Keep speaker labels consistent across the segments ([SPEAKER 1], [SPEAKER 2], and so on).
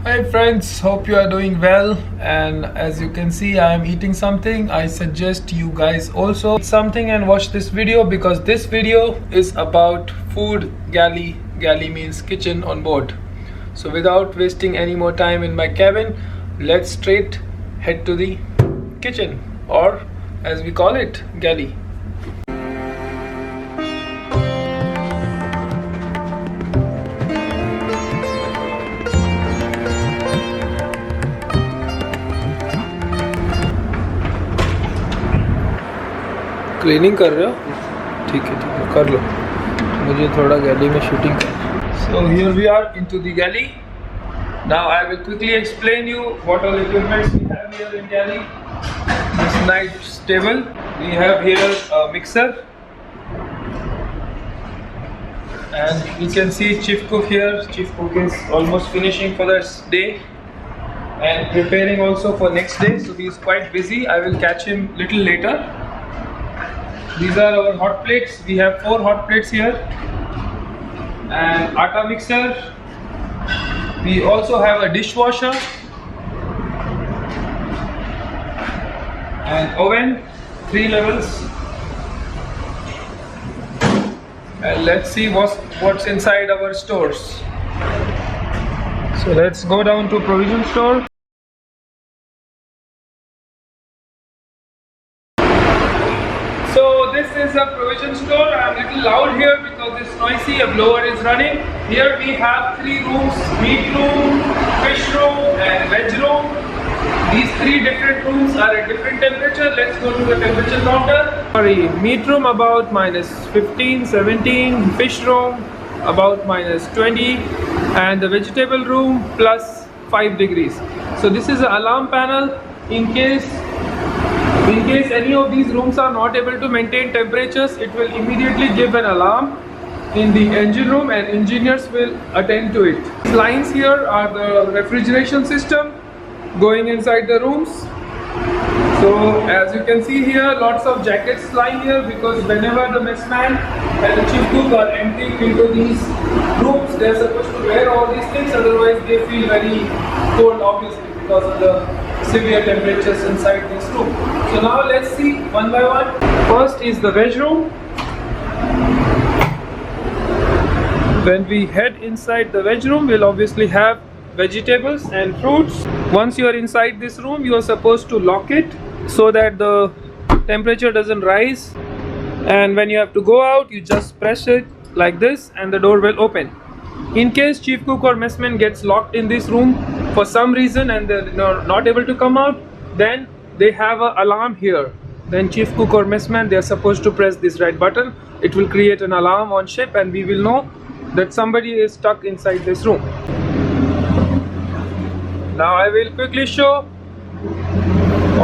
[SPEAKER 1] Hi friends, hope you are doing well, and as you can see I am eating something. I suggest you guys also eat something and watch this video because this video is about food galley. Galley means kitchen on board. So without wasting any more time in my cabin, let's straight head to the kitchen, or as we call it, galley. Cleaning कर रहे हो? ठीक है कर लो, मुझे थोड़ा गैली में shooting कर. So here we are into the galley. Now I will quickly explain you what all equipments we have here in galley. This nice table, we have here a mixer, and you can see Chief Cook here. Chief Cook is almost finishing for this day and preparing also for next day, so he is quite busy. I will catch him little later. These are our hot plates. We have 4 hot plates here, and atta mixer. We also have a dishwasher and oven, 3 levels. And let's see what's inside our stores. So let's go down to provision store. This is a provision store. I'm a little loud here because it's noisy, a blower is running. Here we have 3 rooms: meat room, fish room and veg room. These 3 different rooms are at different temperature. Let's go to the temperature counter. Meat room about -15, 17, fish room about -20, and the vegetable room +5 degrees. So this is an alarm panel in case any of these rooms are not able to maintain temperatures. It will immediately give an alarm in the engine room and engineers will attend to it. These lines here are the refrigeration system going inside the rooms. So as you can see here, lots of jackets lying here because whenever the messman and the chief cook are entering into these rooms, they are supposed to wear all these things, otherwise they feel very cold, obviously, because of the severe temperatures inside this room. So now let's see one by one. First is the veg room. When we head inside the veg room, we'll obviously have vegetables and fruits. Once you are inside this room, you are supposed to lock it so that the temperature doesn't rise, and when you have to go out, you just press it like this and the door will open. In case chief cook or messman gets locked in this room for some reason and they're not able to come out, then they have an alarm here. Then chief cook or messman, they are supposed to press this red button. It will create an alarm on ship and we will know that somebody is stuck inside this room. Now I will quickly show.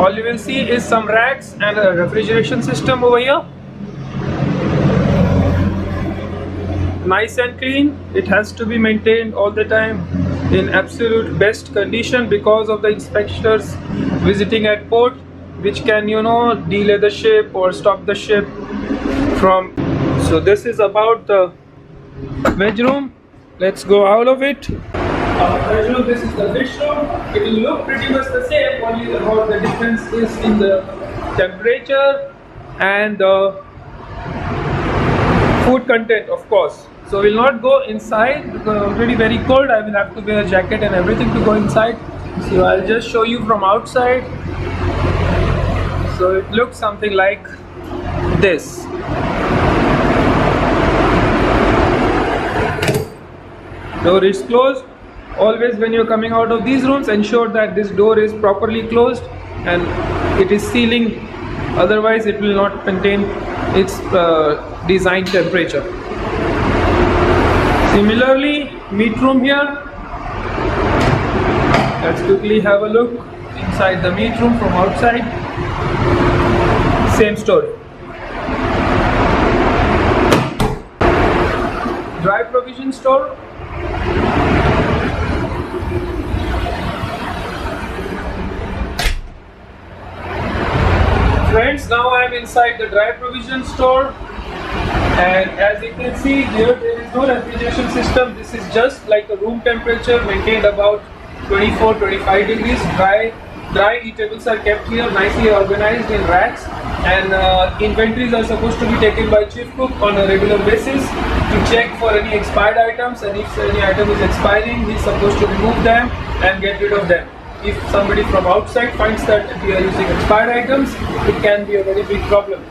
[SPEAKER 1] All you will see is some racks and a refrigeration system over here. Nice and clean. It has to be maintained all the time in absolute best condition because of the inspectors visiting at port, which can, delay the ship or stop the ship from. So this is about the veg room. Let's go out of it. Veg room, this is the fish room. It will look pretty much the same, only about the difference is in the temperature and the food content, of course. So we'll not go inside because it's already very cold. I will have to wear a jacket and everything to go inside. So I'll just show you from outside. So it looks something like this. Door is closed. Always when you're coming out of these rooms, ensure that this door is properly closed and it is sealing. Otherwise it will not contain its design temperature. Similarly, meat room here. Let's quickly have a look inside the meat room from outside. Same story. Dry provision store. Friends, now I am inside the dry provision store. And as you can see here, there is no refrigeration system. This is just like a room temperature, maintained about 24-25 degrees. Dry eatables are kept here, nicely organized in racks, and inventories are supposed to be taken by chief cook on a regular basis to check for any expired items, and if any item is expiring, he's supposed to remove them and get rid of them. If somebody from outside finds that we are using expired items, it can be a very big problem.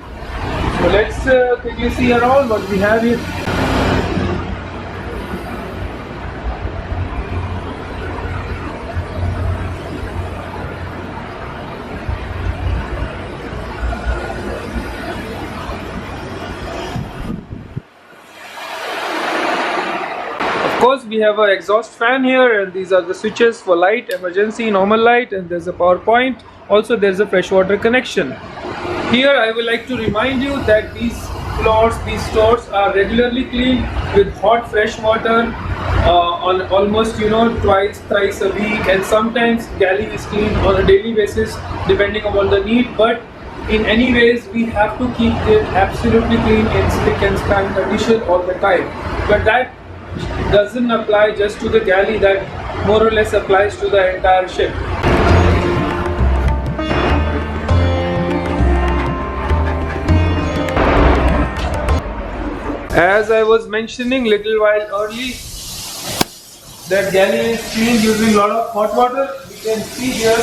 [SPEAKER 1] So let's quickly see around what we have here. Of course, we have an exhaust fan here, and these are the switches for light, emergency, normal light, and there's a power point. Also, there's a freshwater connection. Here I would like to remind you that these floors, these stores are regularly cleaned with hot fresh water on almost twice, thrice a week, and sometimes galley is cleaned on a daily basis depending upon the need. But in any ways, we have to keep it absolutely clean in spick and span condition all the time. But that doesn't apply just to the galley, that more or less applies to the entire ship. As I was mentioning little while early, that galley is cleaned using a lot of hot water. You can see here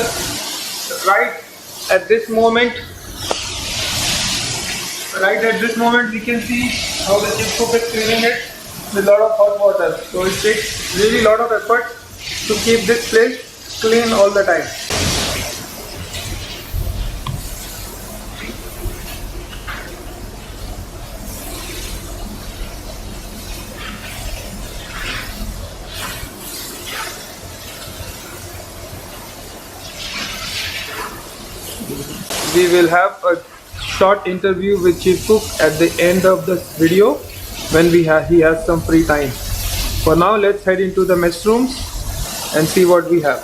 [SPEAKER 1] right at this moment we can see how the ship cook is cleaning it with a lot of hot water. So it takes really a lot of effort to keep this place clean all the time. We will have a short interview with Chief Cook at the end of the video when he has some free time. For now, let's head into the mess rooms and see what we have.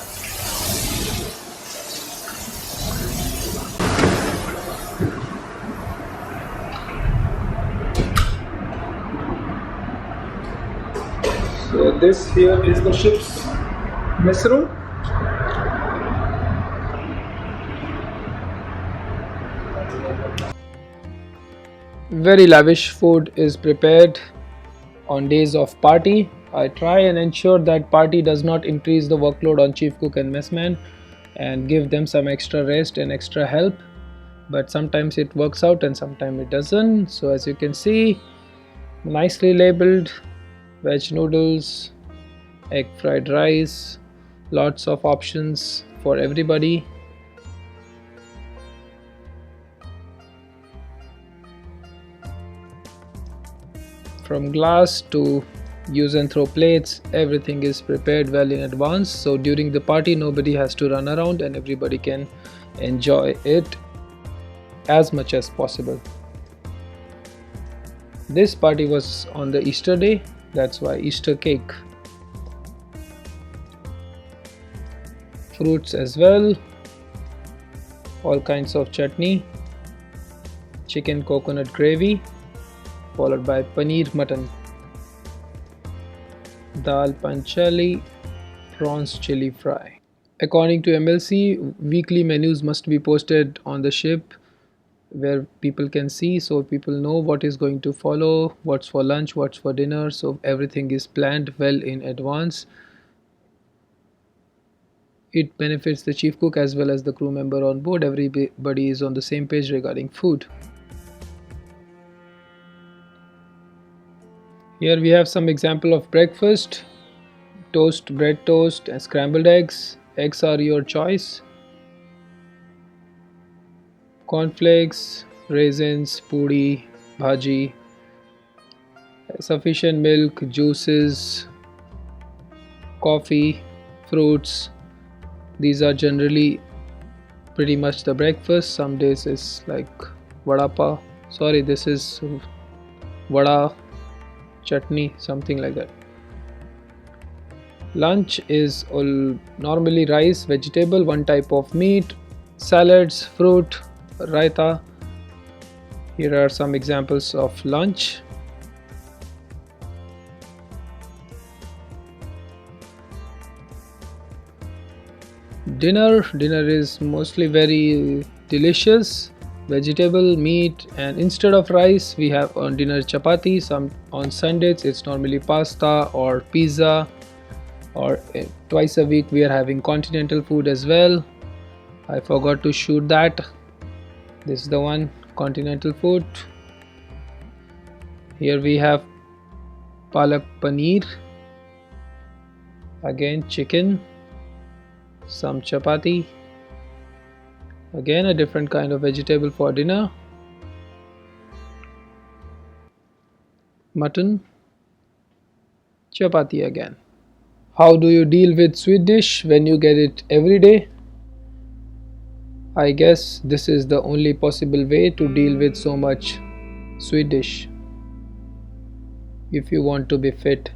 [SPEAKER 1] So this here is the ship's mess room. Very lavish food is prepared on days of party. I try and ensure that party does not increase the workload on chief cook and messman and give them some extra rest and extra help, but sometimes it works out and sometimes it doesn't. So as you can see, nicely labeled veg noodles, egg fried rice, lots of options for everybody. From glass to use and throw plates, everything is prepared well in advance, so during the party nobody has to run around and everybody can enjoy it as much as possible. This party was on the Easter day, that's why Easter cake. Fruits as well, all kinds of chutney, chicken coconut gravy, followed by paneer mutton, dal panchali, prawns chili fry. According to MLC, weekly menus must be posted on the ship where people can see, so people know what is going to follow, what's for lunch, what's for dinner, so everything is planned well in advance. It benefits the chief cook as well as the crew member on board. Everybody is on the same page regarding food. Here we have some example of breakfast: toast, bread toast and scrambled eggs. Eggs are your choice. Cornflakes, raisins, puri, bhaji, sufficient milk, juices, coffee, fruits. These are generally pretty much the breakfast. Some days is like vada pav. Sorry, this is vada, chutney, something like that. Lunch is normally rice, vegetable, one type of meat, salads, fruit, raita. Here are some examples of lunch.
[SPEAKER 2] Dinner is mostly very delicious, vegetable, meat, and instead of rice we have on dinner chapati. Some on Sundays it's normally pasta or pizza, or twice a week we are having continental food as well. I forgot to shoot that. This is the one, continental food. Here we have palak paneer, again chicken, some chapati, again a different kind of vegetable for dinner, mutton, chapati again. How do you deal with sweet dish when you get it every day? I guess this is the only possible way to deal with so much sweet dish if you want to be fit.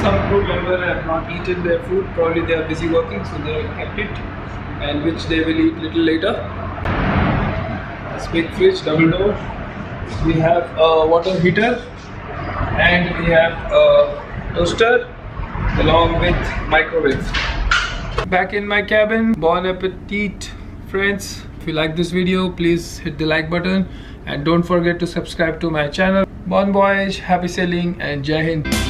[SPEAKER 1] Some crew member have not eaten their food, probably they are busy working, so they have kept it, and which they will eat little later. This big fridge, double door. We have a water heater and we have a toaster along with microwave. Back in my cabin. Bon appetit, friends. If you like this video, please hit the like button and don't forget to subscribe to my channel. Bon voyage, happy sailing, and Jai Hind.